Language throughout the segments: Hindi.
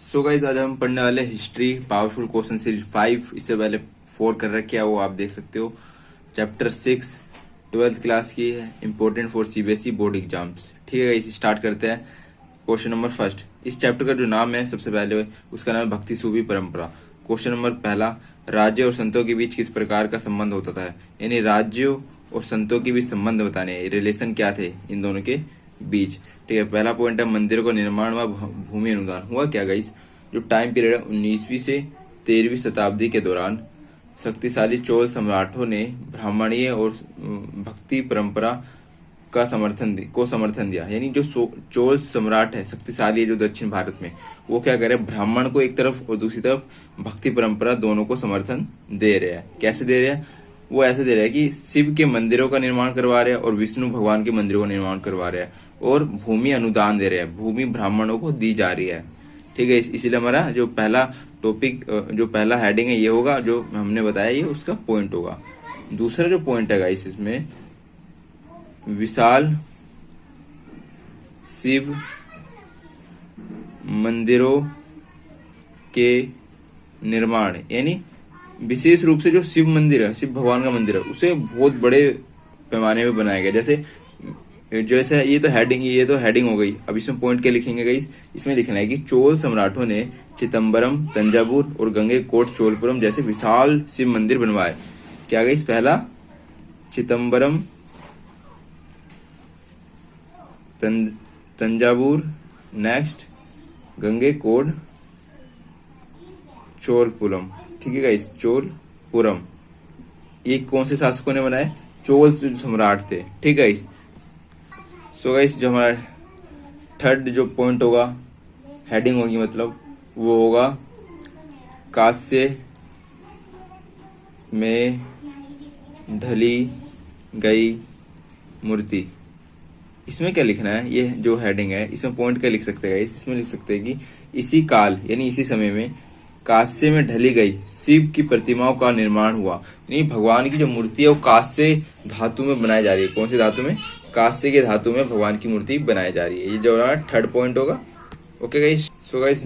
सो गाइस आज हम पढ़ने वाले हिस्ट्री पावरफुल क्वेश्चन सीरीज 5। इससे पहले 4 कर रखे है, वो आप देख सकते हो। चैप्टर 6 ट्वेल्थ क्लास की है, important for CBSE board exams. ठीक है गाइस, स्टार्ट करते हैं। क्वेश्चन नंबर फर्स्ट, इस चैप्टर का जो नाम है सबसे पहले उसका नाम है भक्ति सूफी परंपरा। क्वेश्चन नंबर पहला, राज्य और संतों के बीच किस प्रकार का संबंध होता था, यानी राज्यों और संतों के बीच संबंध बताने, रिलेशन क्या थे इन दोनों के बीच। ठीक है, पहला पॉइंट है मंदिरों का निर्माण व भूमि अनुदान। हुआ क्या गाइस, जो टाइम पीरियड है 19वीं से 13वीं शताब्दी के दौरान शक्तिशाली चोल सम्राटों ने ब्राह्मणीय और भक्ति परंपरा का समर्थन दिया। यानी जो चोल सम्राट है, शक्तिशाली है जो दक्षिण भारत में, वो क्या करे, ब्राह्मण को एक तरफ और दूसरी तरफ भक्ति परंपरा दोनों को समर्थन दे रहे हैं। कैसे दे रहे हैं, वो ऐसे दे रहे हैं कि शिव के मंदिरों का निर्माण करवा रहे हैं और विष्णु भगवान के मंदिरों का निर्माण करवा रहे हैं, और भूमि अनुदान दे रहे हैं, भूमि ब्राह्मणों को दी जा रही है। ठीक है, इसीलिए हमारा जो पहला टॉपिक, जो पहला हेडिंग है ये होगा, जो हमने बताया ये उसका पॉइंट होगा। दूसरा जो पॉइंट है गाइस इसमें, विशाल शिव मंदिरों के निर्माण, यानी विशेष रूप से जो शिव मंदिर है, शिव भगवान का मंदिर है, उसे बहुत बड़े पैमाने में बनाया गया। जैसे ये तो हेडिंग हो गई। अब इसमें पॉइंट क्या लिखेंगे गाइस, इसमें लिखना है कि चोल सम्राटों ने चिदम्बरम, तंजावुर और गंगेकोट चोलपुरम जैसे विशाल शिव मंदिर बनवाए। क्या गाइस, पहला चिदम्बरम, तंजावुर, नेक्स्ट गंगेकोट, चोलपुरम। ठीक है गाइस, चोलपुरम ये कौन से शासकों ने बनाए, चोल सम्राट थे। ठीक है गाइस। सो गाइस, जो हमारा थर्ड जो पॉइंट होगा, हेडिंग होगी मतलब, वो होगा कांस्य में ढली गई मूर्ति। इसमें क्या लिखना है, ये जो हेडिंग है इसमें पॉइंट क्या लिख सकते हैं, इसमें लिख सकते हैं कि इसी काल यानी इसी समय में कांस्य में ढली गई शिव की प्रतिमाओं का निर्माण हुआ। यानी भगवान की जो मूर्ति है वो कांस्य धातु में बनाई जा रही है। कौन सी धातु में, कांस्य के धातु में भगवान की मूर्ति बनाई जा रही है। ये जो हमारा थर्ड पॉइंट होगा। Okay guys. सो गाइस,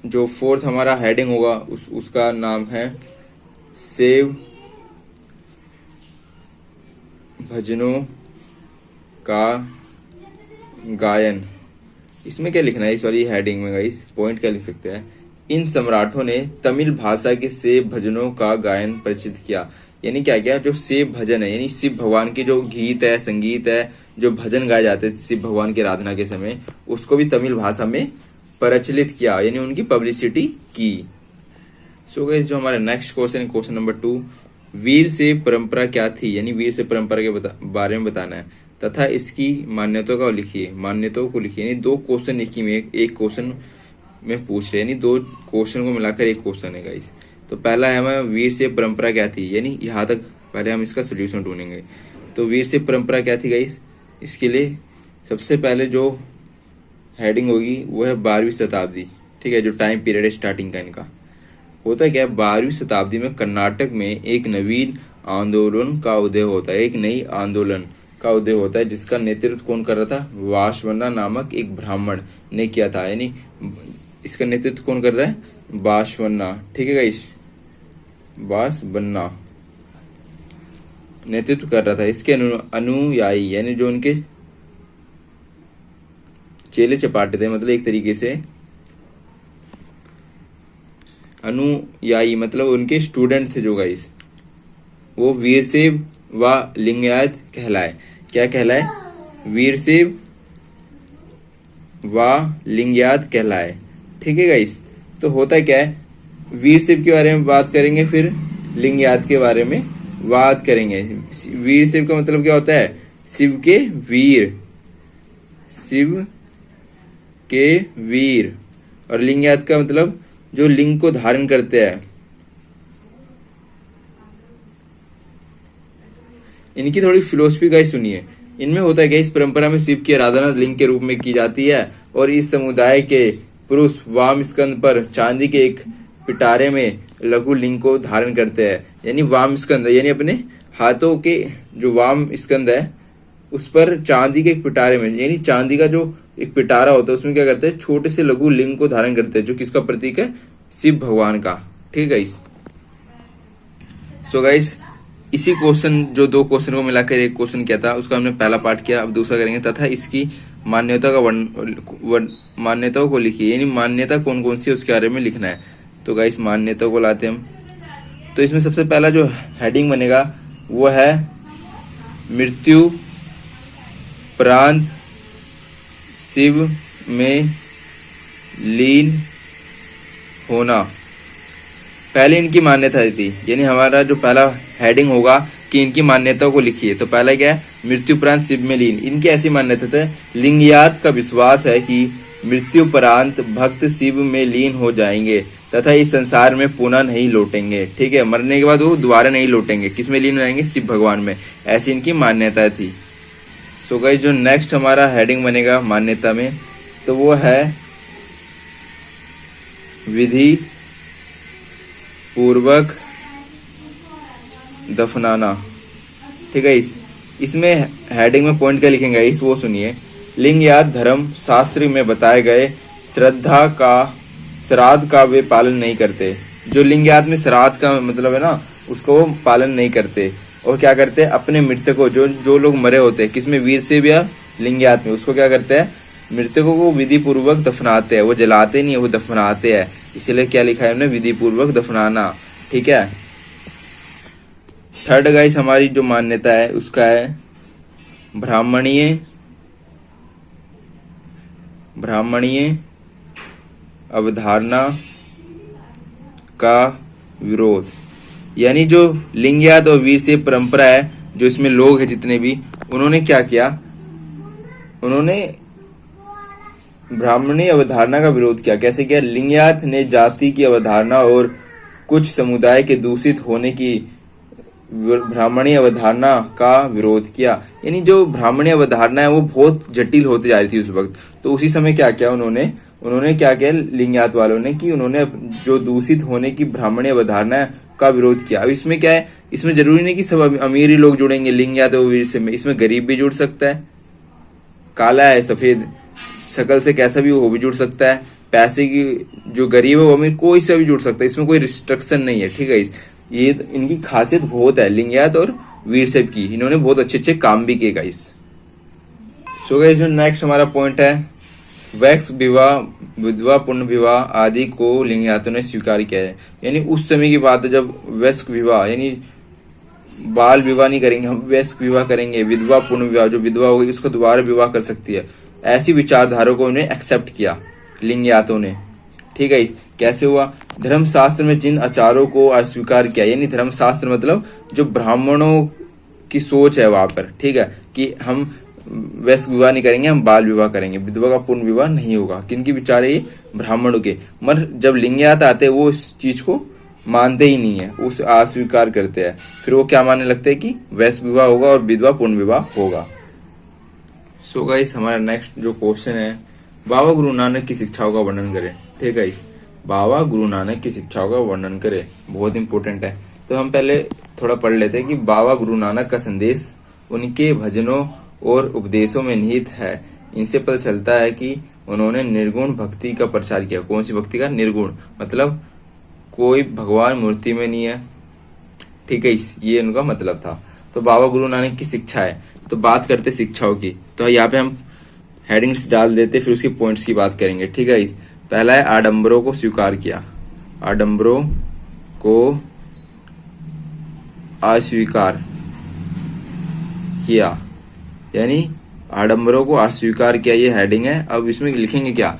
जो फोर्थ हमारा हेडिंग होगा उसका नाम है शिव भजनों का गायन। इसमें क्या लिखना है, इस वाली हेडिंग में गाइस पॉइंट क्या लिख सकते हैं, इन सम्राटों ने तमिल भाषा के शिव भजनों का गायन प्रचित किया। यानी क्या क्या, जो शिव भजन है, यानी शिव भगवान के जो गीत है, संगीत है, जो भजन गाए जाते थे शिव भगवान की आराधना के समय, उसको भी तमिल भाषा में प्रचलित किया, यानी उनकी पब्लिसिटी की। सो गाइस, जो हमारा नेक्स्ट क्वेश्चन है, क्वेश्चन नंबर 2, वीर से परंपरा क्या थी, यानी वीर से परंपरा के बारे में बताना है तथा इसकी मान्यताओं को लिखिए। यानी 2 क्वेश्चन लिखी में एक क्वेश्चन में पूछ रहे, यानी 2 क्वेश्चन को मिलाकर एक क्वेश्चन है गाइस। तो पहला है हमारा वीर से परंपरा क्या थी, यानी यहाँ तक पहले हम इसका सोल्यूशन ढूंढेंगे। तो वीर से परंपरा क्या थी गाइस, इसके लिए सबसे पहले जो हेडिंग होगी वो है 12वीं शताब्दी। ठीक है, जो टाइम पीरियड है स्टार्टिंग का इनका, होता क्या है, 12वीं शताब्दी में कर्नाटक में एक नवीन आंदोलन का उदय होता है, एक नई आंदोलन का उदय होता है, जिसका नेतृत्व कौन कर रहा था, वासवन्ना नामक एक ब्राह्मण ने किया था। यानी इसका नेतृत्व कौन कर रहा है, वासवन्ना। ठीक है गाइस, वासवन्ना नेतृत्व कर रहा था। इसके अनुयायी यानी जो उनके चेले चपाटे थे, मतलब एक तरीके से अनुयायी मतलब उनके स्टूडेंट थे जो गाइस, वो वीरशैव व लिंगायत कहलाए। क्या कहलाए, वीरशैव व लिंगायत कहलाए। ठीक है गाइस। तो होता क्या है, वीरशैव के बारे में बात करेंगे, फिर लिंगायत के बारे में बात करेंगे। वीरशैव का मतलब क्या होता है, शिव के वीर, शिव के वीर, और लिंगायत का मतलब जो लिंग को धारण करते हैं। इनकी थोड़ी फिलोसफी गाइस सुनिए। इनमें होता है कि इस परंपरा में शिव की आराधना लिंग के रूप में की जाती है, और इस समुदाय के पुरुष वाम स्कंद पर चांदी के एक पिटारे में लघु लिंग को धारण करते हैं। यानी वाम स्कंद यानी अपने हाथों के जो वाम स्कंद है उस पर चांदी के एक पिटारे में, यानी चांदी का जो एक पिटारा होता है, उसमें क्या करते हैं, छोटे से लघु लिंग को धारण करते हैं, जो किसका प्रतीक है, शिव भगवान का। ठीक है गाइस। सो गाइस, इसी क्वेश्चन, जो दो क्वेश्चन को मिलाकर एक क्वेश्चन किया था, उसका हमने पहला पार्ट किया, अब दूसरा करेंगे। तथा इसकी मान्यता का मान्यताओं को लिखिए, यानी मान्यता कौन कौन सी है उसके बारे में लिखना है। तो गाइस, मान्यताओं को लाते हम। तो इसमें सबसे पहला जो हेडिंग बनेगा वो है मृत्यु प्रांत शिव में लीन होना। पहले इनकी मान्यता थी, यानी हमारा जो पहला हेडिंग होगा कि इनकी मान्यताओं को लिखिए। तो पहला क्या है, मृत्युपरांत शिव में लीन। इनकी ऐसी मान्यता है, लिंगयात का विश्वास है कि मृत्युपरांत भक्त शिव में लीन हो जाएंगे तथा इस संसार में पुनः नहीं लौटेंगे। ठीक है, मरने के बाद वो दोबारा नहीं लौटेंगे। किस में लीन हो जाएंगे, शिव भगवान में। ऐसी इनकी मान्यता थी। सो गाइस, जो नेक्स्ट हमारा हेडिंग बनेगा मान्यता में, तो वो है विधि पूर्वक दफनाना। ठीक है, इसमें हेडिंग में पॉइंट क्या लिखेंगे इस वो सुनिए। लिंगयात धर्म शास्त्र में बताए गए श्राद्ध का वे पालन नहीं करते। जो लिंगयात में श्राद्ध का मतलब है ना, उसको वो पालन नहीं करते। और क्या करते हैं, अपने मृतकों, जो लोग मरे होते हैं, किसमें, वीर से या लिंगयात में, उसको क्या करते हैं, मृतकों को विधि पूर्वक दफनाते हैं। वो जलाते नहीं है, वो दफनाते हैं। इसीलिए क्या लिखा है हमने, विधि पूर्वक दफनाना। ठीक है। थर्ड गाइस, हमारी जो मान्यता है उसका है ब्राह्मणीय अवधारणा का विरोध। यानी जो लिंगयात और वीर से परंपरा है, जो इसमें लोग हैं जितने भी, उन्होंने क्या किया, उन्होंने ब्राह्मणी अवधारणा का विरोध किया। कैसे किया, लिंगयात ने जाति की अवधारणा और कुछ समुदाय के दूषित होने की ब्राह्मणी अवधारणा का विरोध किया। यानी जो ब्राह्मणी अवधारणा है वो बहुत जटिल होती जा रही थी उस वक्त। तो उसी समय क्या किया उन्होंने क्या किया, लिंगयात वालों ने, कि उन्होंने जो दूषित होने की ब्राह्मणी अवधारणा का विरोध किया। अब इसमें क्या है, इसमें जरूरी नहीं कि सब अमीर ही लोग जुड़ेंगे लिंगयात और वीर से में। इसमें गरीब भी जुड़ सकता है, काला है सफेद, शकल से कैसा भी वो भी जुड़ सकता है। पैसे की जो गरीब है वो अमीर, कोई सा भी जुड़ सकता है। इसमें कोई रिस्ट्रिक्शन नहीं है। ठीक है, ये इनकी खासियत बहुत है लिंगयात और वीरशैव की। इन्होंने बहुत अच्छे अच्छे काम भी किए गाइस। सो गाइस, जो नेक्स्ट हमारा पॉइंट है, वैक्स विवाह, विधवा पुण्य विवाह आदि को लिंगयातों ने स्वीकार किया है। यानी उस समय की बात है जब वैश्क विवाह, यानी बाल विवाह नहीं करेंगे हम, वैश्क विवाह करेंगे। विधवा पुण्य विवाह, जो विधवा होगी उसको दोबारा विवाह कर सकती है। ऐसी विचारधारा को उन्हें एक्सेप्ट किया लिंगयातों ने। ठीक है, कैसे हुआ, धर्मशास्त्र में जिन आचारों को अस्वीकार किया। यानी धर्मशास्त्र मतलब जो ब्राह्मणों की सोच है वहां पर, ठीक है, कि हम वैश्क विवाह नहीं करेंगे, हम बाल विवाह करेंगे, विधवा का पूर्ण विवाह नहीं होगा। किनकी विचार है ये, ब्राह्मणों के। मगर जब लिंगयात आते हैं वो इस चीज को मानते ही नहीं है, उस अस्वीकार करते हैं। फिर वो क्या मानने लगते हैं कि वैश्क विवाह होगा और विधवा पूर्ण विवाह होगा। सो गाइस, हमारा नेक्स्ट जो क्वेश्चन है, बाबा गुरु नानक की शिक्षाओं का वर्णन करें। ठीक है, बाबा गुरु नानक की शिक्षाओं का वर्णन करें, बहुत इंपॉर्टेंट है। तो हम पहले थोड़ा पढ़ लेते हैं कि बाबा गुरु नानक का संदेश उनके भजनों और उपदेशों में निहित है। इनसे पता चलता है कि उन्होंने निर्गुण भक्ति का प्रचार किया। कौन सी भक्ति का, निर्गुण, मतलब कोई भगवान मूर्ति में नहीं है। ठीक है, ये उनका मतलब था। तो बाबा गुरु नानक की शिक्षा है। तो बात करते शिक्षाओं की, तो यहाँ पे हम हेडिंग्स डाल देते, फिर उसके पॉइंट्स की बात करेंगे। ठीक है, पहला है आडंबरों को स्वीकार किया। आडंबरों को अस्वीकार किया, यानी आडंबरों को अस्वीकार किया, ये हेडिंग है। अब इसमें लिखेंगे क्या,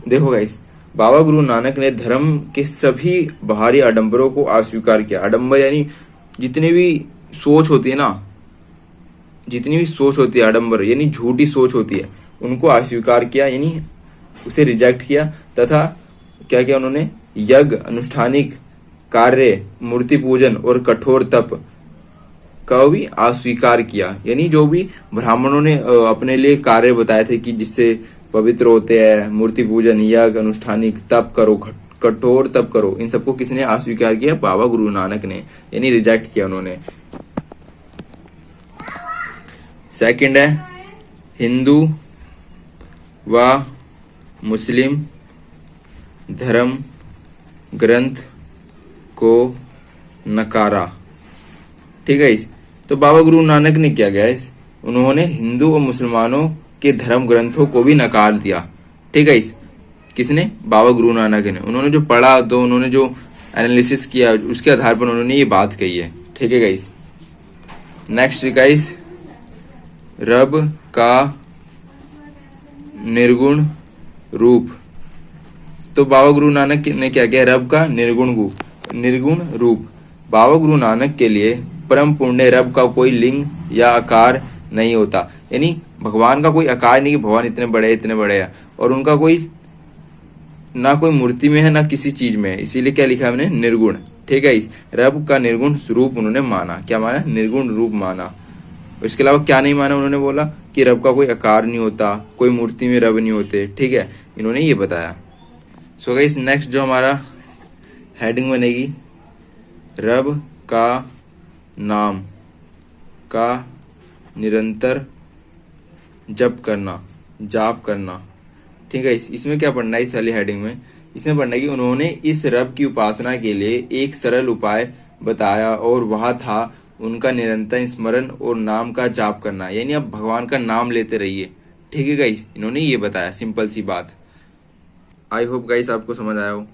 देखो गाइस, बाबा गुरु नानक ने धर्म के सभी बाहरी आडंबरों को अस्वीकार किया। आडंबर यानी जितनी भी सोच होती है ना, जितनी भी सोच होती है, आडंबर यानी झूठी सोच होती है, उनको अस्वीकार किया, यानी उसे रिजेक्ट किया। तथा क्या किया उन्होंने, यज्ञ, अनुष्ठानिक कार्य, मूर्ति पूजन और कठोर तप का भी अस्वीकार किया। यानी जो भी ब्राह्मणों ने अपने लिए कार्य बताए थे कि जिससे पवित्र होते हैं, मूर्ति पूजन, यज्ञ, अनुष्ठानिक, तप करो, कठोर तप करो, इन सबको किसने अस्वीकार किया, बाबा गुरु नानक ने, यानी रिजेक्ट किया उन्होंने। सेकंड है हिंदू व मुस्लिम धर्म ग्रंथ को नकारा। ठीक है इस तो बाबा गुरु नानक ने क्या किया इस उन्होंने हिंदू और मुसलमानों के धर्म ग्रंथों को भी नकार दिया। ठीक है इस किसने? बाबा गुरु नानक ने। उन्होंने जो पढ़ा तो उन्होंने जो एनालिसिस किया उसके आधार पर उन्होंने ये बात कही है। ठीक है गाइस। नेक्स्ट गाइस, रब का निर्गुण रूप। तो बाबा गुरु नानक ने क्या किया? रब का निर्गुण रूप। बाबा गुरु नानक के लिए परम पुण्य रब का कोई लिंग या आकार नहीं होता, यानी भगवान का कोई आकार नहीं कि भगवान इतने बड़े हैं, और उनका कोई ना कोई मूर्ति में है ना किसी चीज में है, इसीलिए क्या लिखा है हमने? निर्गुण। ठीक है इस रब का निर्गुण रूप उन्होंने माना। क्या माना? निर्गुण रूप माना। इसके अलावा क्या नहीं माना? उन्होंने बोला कि रब का कोई आकार नहीं होता, कोई मूर्ति में रब नहीं होते। ठीक है, इन्होंने ये बताया। सो गाइस नेक्स्ट जो हमारा हेडिंग बनेगी, रब का नाम का निरंतर जाप करना। ठीक है, इसमें क्या पढ़ना है? इस वाली हेडिंग में इसमें पढ़ना है कि उन्होंने इस रब की उपासना के लिए एक सरल उपाय बताया और वह था उनका निरंतर स्मरण और नाम का जाप करना, यानी आप भगवान का नाम लेते रहिए। ठीक है गाइस, इन्होंने ये बताया, सिंपल सी बात। आई होप गाइस आपको समझ आया हो।